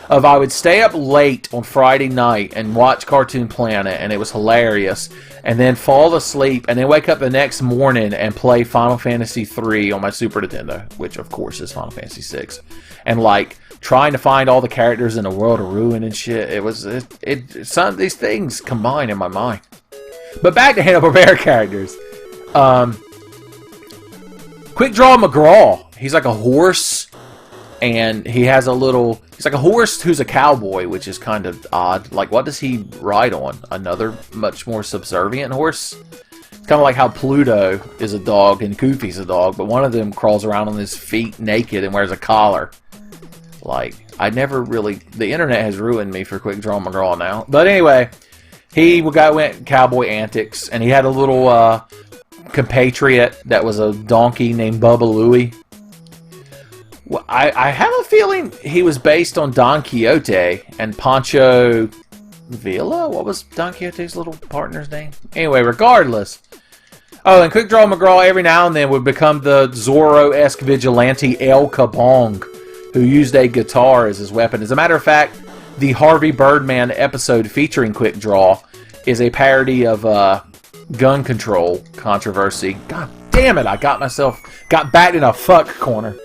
S1: of I would stay up late on Friday night and watch Cartoon Planet, and it was hilarious, and then fall asleep, and then wake up the next morning and play Final Fantasy III on my Super Nintendo, which of course is Final Fantasy VI, and like trying to find all the characters in the World of Ruin and shit. Some of these things combine in my mind. But back to Hanna-Barbera characters. Quick Draw McGraw. He's like a horse, and he has he's like a horse who's a cowboy, which is kind of odd. Like, what does he ride on? Another much more subservient horse? It's kind of like how Pluto is a dog and Goofy's a dog, but one of them crawls around on his feet naked and wears a collar. Like, I never really... The internet has ruined me for Quick Draw McGraw now. But anyway, he went cowboy antics, and he had a little compatriot that was a donkey named Bubba Louie. Well, I have a feeling he was based on Don Quixote and Pancho Villa? What was Don Quixote's little partner's name? Anyway, regardless. Oh, and Quick Draw McGraw every now and then would become the Zorro-esque vigilante El Kabong, who used a guitar as his weapon. As a matter of fact, the Harvey Birdman episode featuring Quick Draw is a parody of gun control controversy. God damn it, I got backed in a fuck corner.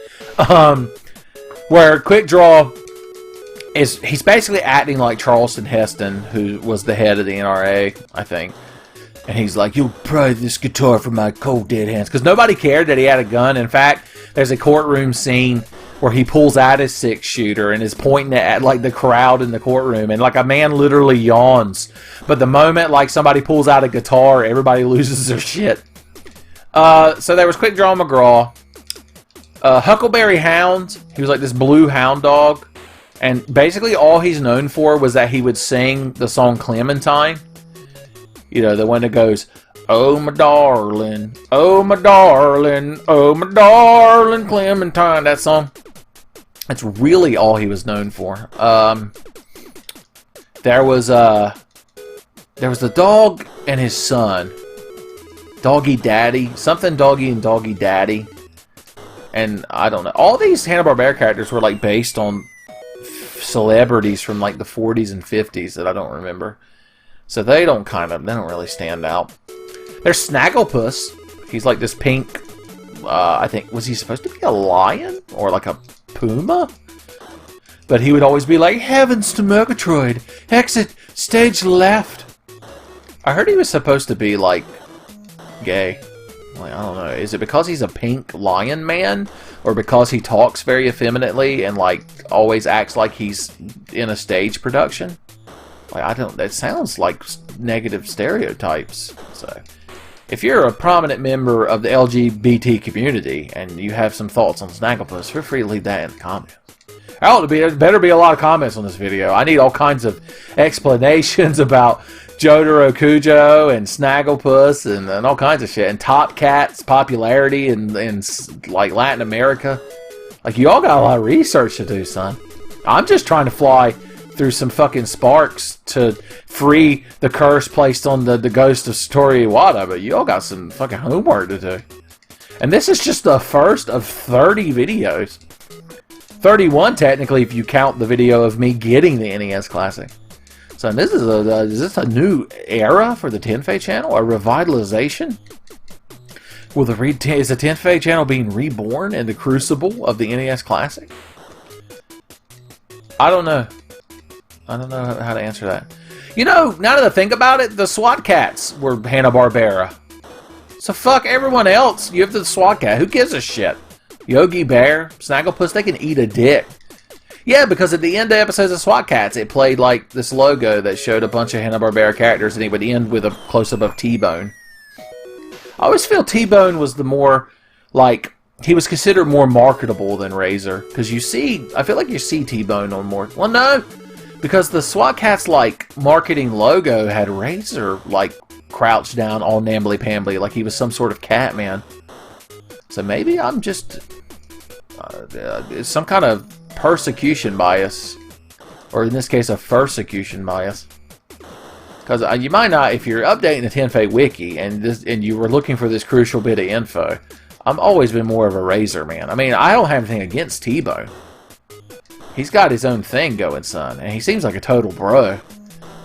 S1: Where Quick Draw he's basically acting like Charleston Heston, who was the head of the NRA, I think. And he's like, you'll pry this guitar from my cold dead hands. Because nobody cared that he had a gun. In fact, there's a courtroom scene where he pulls out his 6-shooter and is pointing at like the crowd in the courtroom, and like a man literally yawns. But the moment like somebody pulls out a guitar, everybody loses their shit. So there was Quick Draw McGraw. Huckleberry Hound, he was like this blue hound dog, and basically all he's known for was that he would sing the song Clementine. You know, the one that goes, oh my darling, oh my darling, oh my darling Clementine. That song. That's really all he was known for. There was the dog and his son. Doggy Daddy. Something Doggy and Doggy Daddy. And I don't know. All these Hanna-Barbera characters were like based on celebrities from like the 40s and 50s that I don't remember. So they don't really stand out. There's Snagglepuss. He's like this pink, I think, was he supposed to be a lion? Or like a puma? But he would always be like, heavens to Murgatroyd! Exit stage left! I heard he was supposed to be like gay. Like, I don't know. Is it because he's a pink lion man? Or because he talks very effeminately and like always acts like he's in a stage production? Like, I don't, that sounds like negative stereotypes. So, if you're a prominent member of the LGBT community and you have some thoughts on Snagglepuss, feel free to leave that in the comments. There better be a lot of comments on this video. I need all kinds of explanations about Jotaro Kujo and Snagglepuss and all kinds of shit. And Top Cat's popularity in like Latin America. Like, you all got a lot of research to do, son. I'm just trying to fly through some fucking sparks to free the curse placed on the ghost of Satoru Iwata, but you all got some fucking homework to do. And this is just the first of 30 videos. 31 technically if you count the video of me getting the NES Classic. So this is this a new era for the Tenfey channel? A revitalization? Is the Tenfey channel being reborn in the crucible of the NES Classic? I don't know. I don't know how to answer that. You know, now that I think about it, the SWAT Cats were Hanna-Barbera. So fuck everyone else. You have the SWAT Cat. Who gives a shit? Yogi Bear, Snagglepuss, they can eat a dick. Yeah, because at the end of episodes of SWAT Cats, it played like this logo that showed a bunch of Hanna-Barbera characters, and it would end with a close-up of T-Bone. I always feel T-Bone was the more, like, he was considered more marketable than Razor. Because you see, I feel like you see T-Bone on more, well, no. Because the SWAT Cats, like, marketing logo had Razor, like, crouched down all nambly-pambly, like he was some sort of cat man. So maybe I'm just some kind of persecution bias. Or in this case, a fursecution bias. Because you might not, if you're updating the Tenfey wiki, and you were looking for this crucial bit of info, I've always been more of a Razor man. I mean, I don't have anything against T-Bone. He's got his own thing going, son, and he seems like a total bro.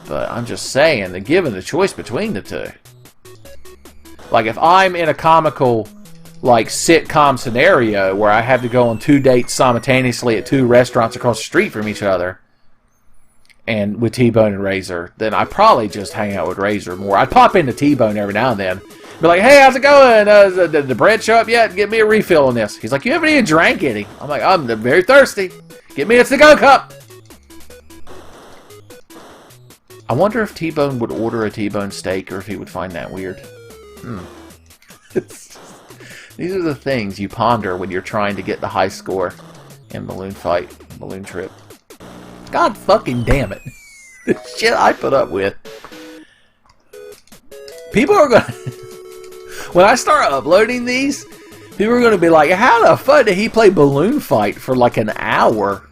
S1: But I'm just saying that given the choice between the two, like if I'm in a comical, like sitcom scenario where I have to go on 2 dates simultaneously at 2 restaurants across the street from each other, and with T-Bone and Razor, then I probably just hang out with Razor more. I'd pop into T-Bone every now and then, be like, "Hey, how's it going? Did the bread show up yet? Get me a refill on this." He's like, "You haven't even drank any." I'm like, "I'm very thirsty. Get me a to-go cup." I wonder if T-Bone would order a T-Bone steak or if he would find that weird. These are the things you ponder when you're trying to get the high score in Balloon Fight, Balloon Trip. God fucking damn it. The shit I put up with. People are gonna... when I start uploading these, people are gonna be like, how the fuck did he play Balloon Fight for like an hour?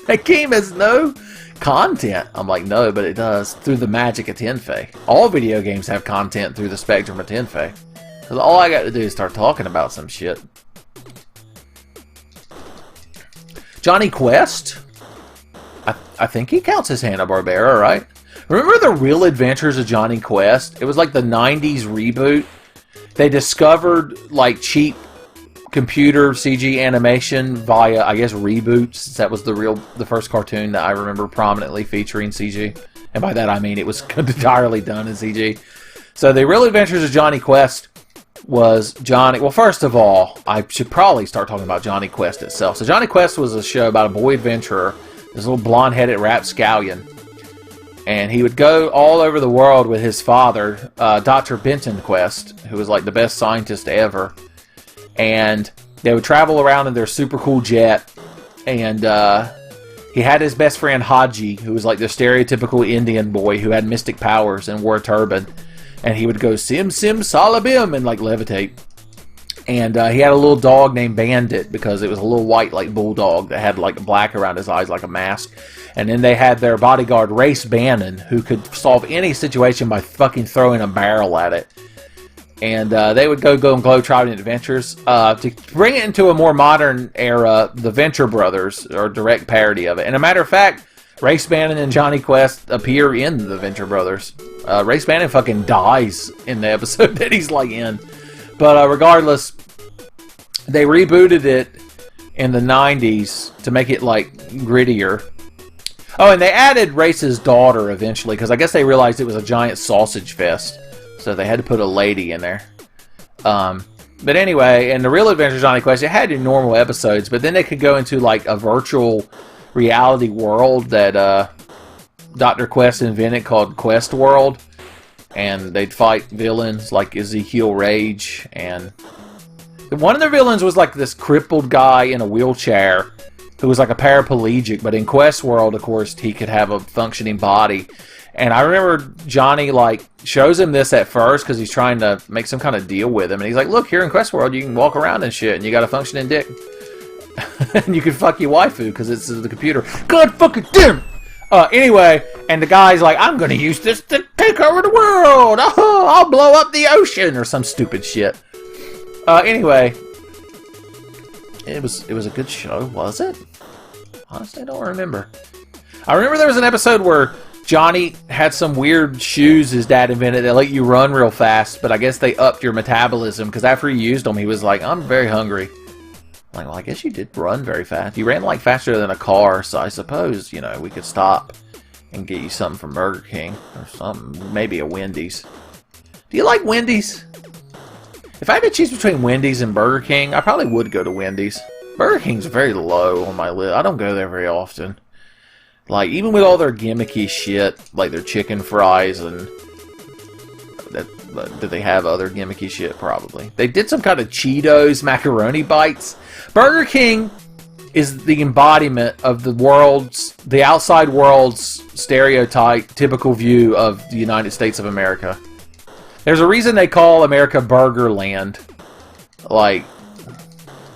S1: That game has no content. I'm like, no, but it does, through the magic of Tenfey. All video games have content through the spectrum of Tenfey. Because all I got to do is start talking about some shit. Johnny Quest? I think he counts as Hanna-Barbera, right? Remember the Real Adventures of Johnny Quest? It was like the 90s reboot. They discovered like cheap computer CG animation via, I guess, reboots. That was the first cartoon that I remember prominently featuring CG. And by that I mean it was entirely done in CG. So the Real Adventures of Johnny Quest was Johnny... Well, first of all, I should probably start talking about Johnny Quest itself. So Johnny Quest was a show about a boy adventurer, this little blonde-headed rapscallion. And he would go all over the world with his father, Dr. Benton Quest, who was like the best scientist ever. And they would travel around in their super cool jet. And he had his best friend Haji, who was like the stereotypical Indian boy who had mystic powers and wore a turban. and he would go sim sim salabim and like levitate. And he had a little dog named Bandit because it was a little white like bulldog that had like black around his eyes like a mask. And then they had their bodyguard Race Bannon, who could solve any situation by fucking throwing a barrel at it. And they would go and globe-trotting adventures. To bring it into a more modern era, the Venture Brothers are a direct parody of it. And a matter of fact, Race Bannon and Johnny Quest appear in the Venture Brothers. Race Bannon fucking dies in the episode that he's like in. But regardless, they rebooted it in the 90s to make it like grittier. Oh, and they added Race's daughter eventually because I guess they realized it was a giant sausage fest. So they had to put a lady in there. But anyway, in the Real Adventures of Johnny Quest, it had your normal episodes, but then they could go into like a virtual reality world that Dr. Quest invented called Quest World. And they'd fight villains like Ezekiel Rage. And one of the villains was like this crippled guy in a wheelchair who was like a paraplegic. But in Quest World, of course, he could have a functioning body. And I remember Johnny like shows him this at first because he's trying to make some kind of deal with him. And he's like, look, here in Quest World, you can walk around and shit. And you got a functioning dick. And you can fuck your waifu because it's the computer. God fucking damn! Anyway, and the guy's like, I'm gonna use this to take over the world! Oh, I'll blow up the ocean! Or some stupid shit. Anyway. It was a good show, was it? Honestly, I don't remember. I remember there was an episode where Johnny had some weird shoes his dad invented that let you run real fast, but I guess they upped your metabolism, because after he used them, he was like, I'm very hungry. I'm like, well, I guess you did run very fast. You ran like faster than a car, so I suppose, you know, we could stop and get you something from Burger King or something. Maybe a Wendy's. Do you like Wendy's? If I had to choose between Wendy's and Burger King, I probably would go to Wendy's. Burger King's very low on my list. I don't go there very often. Like, even with all their gimmicky shit, like their chicken fries and... Do they have other gimmicky shit? Probably. They did some kind of Cheetos macaroni bites. Burger King is the embodiment of the outside world's stereotype, typical view of the United States of America. There's a reason they call America Burger Land. Like,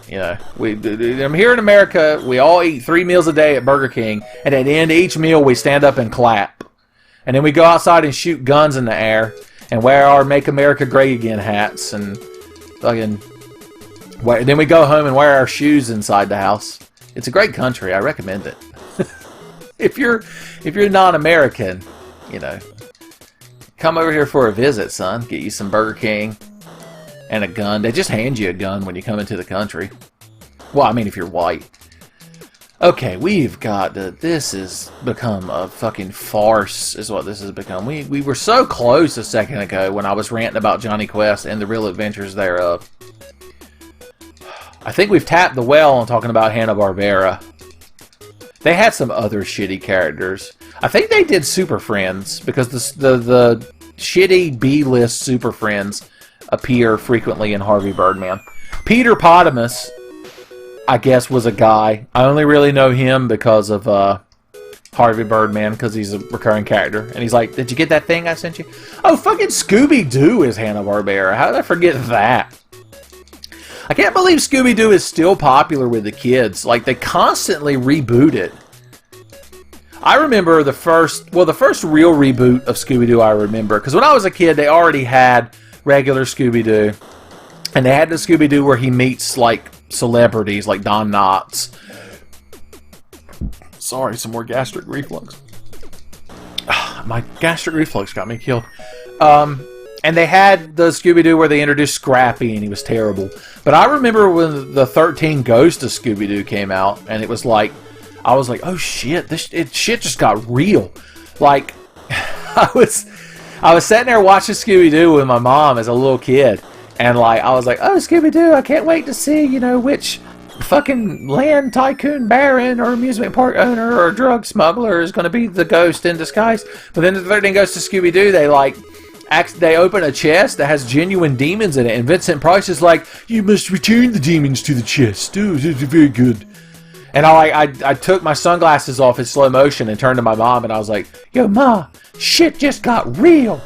S1: you know, I'm here in America, we all eat 3 meals a day at Burger King, and at the end of each meal we stand up and clap. And then we go outside and shoot guns in the air. And wear our Make America Great Again hats and fucking... Then we go home and wear our shoes inside the house. It's a great country. I recommend it. If you're non-American, you know, come over here for a visit, son. Get you some Burger King and a gun. They just hand you a gun when you come into the country. Well, I mean, if you're white. Okay, we've got this has become a fucking farce, is what this has become. We were so close a second ago when I was ranting about Johnny Quest and the real adventures thereof. I think we've tapped the well on talking about Hanna-Barbera. They had some other shitty characters. I think they did Super Friends, because the shitty B-list Super Friends appear frequently in Harvey Birdman. Peter Potamus, I guess, was a guy. I only really know him because of Harvey Birdman, because he's a recurring character. And he's like, did you get that thing I sent you? Oh, fucking Scooby-Doo is Hanna-Barbera. How did I forget that? I can't believe Scooby-Doo is still popular with the kids. Like, they constantly reboot it. I remember the first real reboot of Scooby-Doo I remember. Because when I was a kid, they already had regular Scooby-Doo. And they had the Scooby-Doo where he meets, like, celebrities like Don Knotts. Sorry, some more gastric reflux. My gastric reflux got me killed. And they had the Scooby-Doo where they introduced Scrappy and he was terrible. But I remember when the 13 Ghosts of Scooby-Doo came out and it was like, I was like, oh shit, shit just got real. Like, I was sitting there watching Scooby-Doo with my mom as a little kid. And like, I was like, oh, Scooby-Doo, I can't wait to see, you know, which fucking land tycoon baron or amusement park owner or drug smuggler is going to be the ghost in disguise. But then the 13 Ghosts of Scooby-Doo, they open a chest that has genuine demons in it. And Vincent Price is like, you must return the demons to the chest. Oh, this is very good. And I took my sunglasses off in slow motion and turned to my mom and I was like, yo, Ma, shit just got real.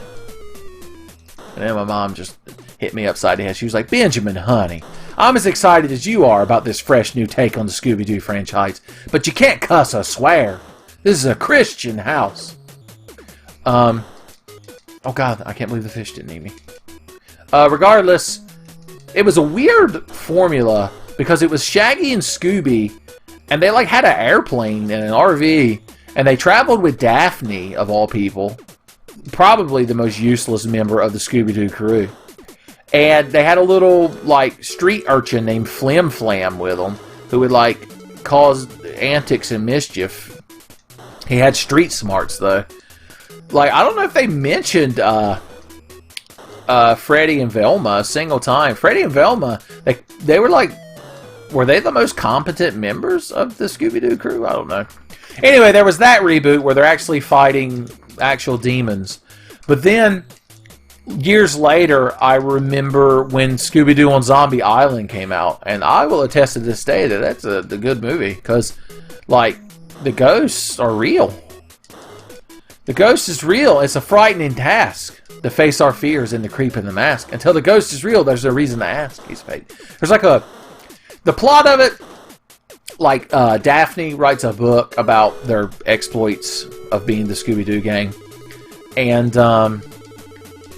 S1: And then my mom just hit me upside the head. She was like, Benjamin, honey, I'm as excited as you are about this fresh new take on the Scooby-Doo franchise, but you can't cuss or swear. This is a Christian house. Oh God, I can't believe the fish didn't eat me. Regardless, it was a weird formula because it was Shaggy and Scooby, and they like had an airplane and an RV, and they traveled with Daphne, of all people, probably the most useless member of the Scooby-Doo crew. And they had a little like street urchin named Flim Flam with them, who would like cause antics and mischief. He had street smarts though. Like, I don't know if they mentioned Freddy and Velma a single time. Freddy and Velma, they were like, were they the most competent members of the Scooby-Doo crew? I don't know. Anyway, there was that reboot where they're actually fighting actual demons. But then, years later, I remember when Scooby-Doo on Zombie Island came out. And I will attest to this day that that's a good movie. Because, like, the ghosts are real. The ghost is real. It's a frightening task to face our fears in the creep in the mask. Until the ghost is real, there's no reason to ask. He's fake. There's like the plot of it, like Daphne writes a book about their exploits of being the Scooby-Doo gang. And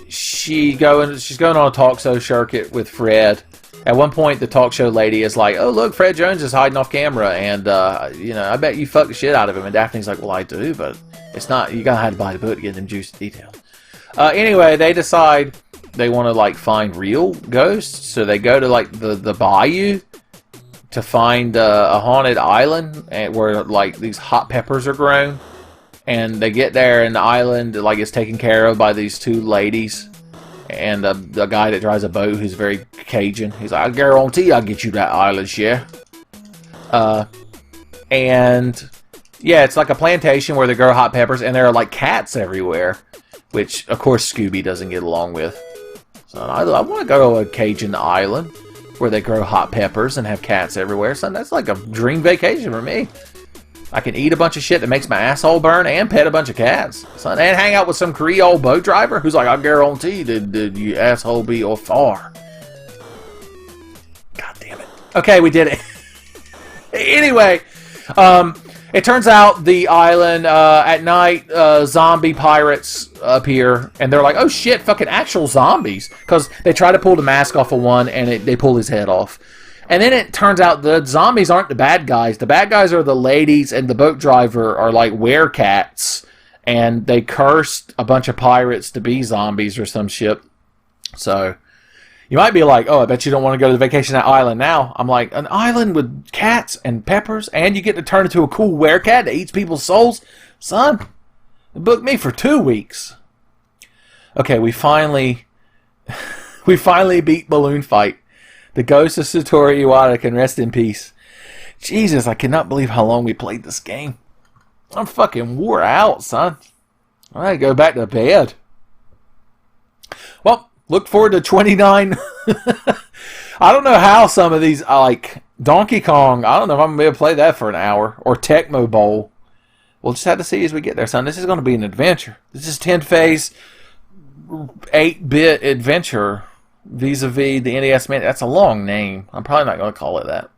S1: she's going on a talk show circuit with Fred. At one point, the talk show lady is like, "Oh, look, Fred Jones is hiding off camera, and I bet you fuck the shit out of him." And Daphne's like, "Well, I do, but it's not. You gotta have to buy the book to get them juicy details." Anyway, they decide they want to like find real ghosts, so they go to like the bayou to find a haunted island where like these hot peppers are grown. And they get there, and the island like is taken care of by these two ladies. And the guy that drives a boat who's very Cajun. He's like, "I guarantee I'll get you that island share." And yeah, it's like a plantation where they grow hot peppers, and there are like cats everywhere, which of course Scooby doesn't get along with. So I want to go to a Cajun island where they grow hot peppers and have cats everywhere. So that's like a dream vacation for me. I can eat a bunch of shit that makes my asshole burn and pet a bunch of cats. Son, and hang out with some Creole boat driver who's like, "I guarantee that you asshole be or far." God damn it. Okay, we did it. Anyway, it turns out the island, at night, zombie pirates appear. And they're like, "Oh shit, fucking actual zombies." Because they try to pull the mask off of one and they pull his head off. And then it turns out the zombies aren't the bad guys. The bad guys are the ladies, and the boat driver are like werecats. And they cursed a bunch of pirates to be zombies or some shit. So, you might be like, "Oh, I bet you don't want to go to the vacation island now." I'm like, an island with cats and peppers, and you get to turn into a cool werecat that eats people's souls? Son, book me for 2 weeks. Okay, we finally beat Balloon Fight. The ghost of Satoru Iwata can rest in peace. Jesus, I cannot believe how long we played this game. I'm fucking wore out, son. I gotta go back to bed. Well, look forward to 29. I don't know how some of these, like Donkey Kong, I don't know if I'm going to be able to play that for an hour. Or Tecmo Bowl. We'll just have to see as we get there, son. This is going to be an adventure. This is Tenfey's 8-bit adventure. Vis-a-vis the NES. Man, that's a long name. I'm probably not going to call it that.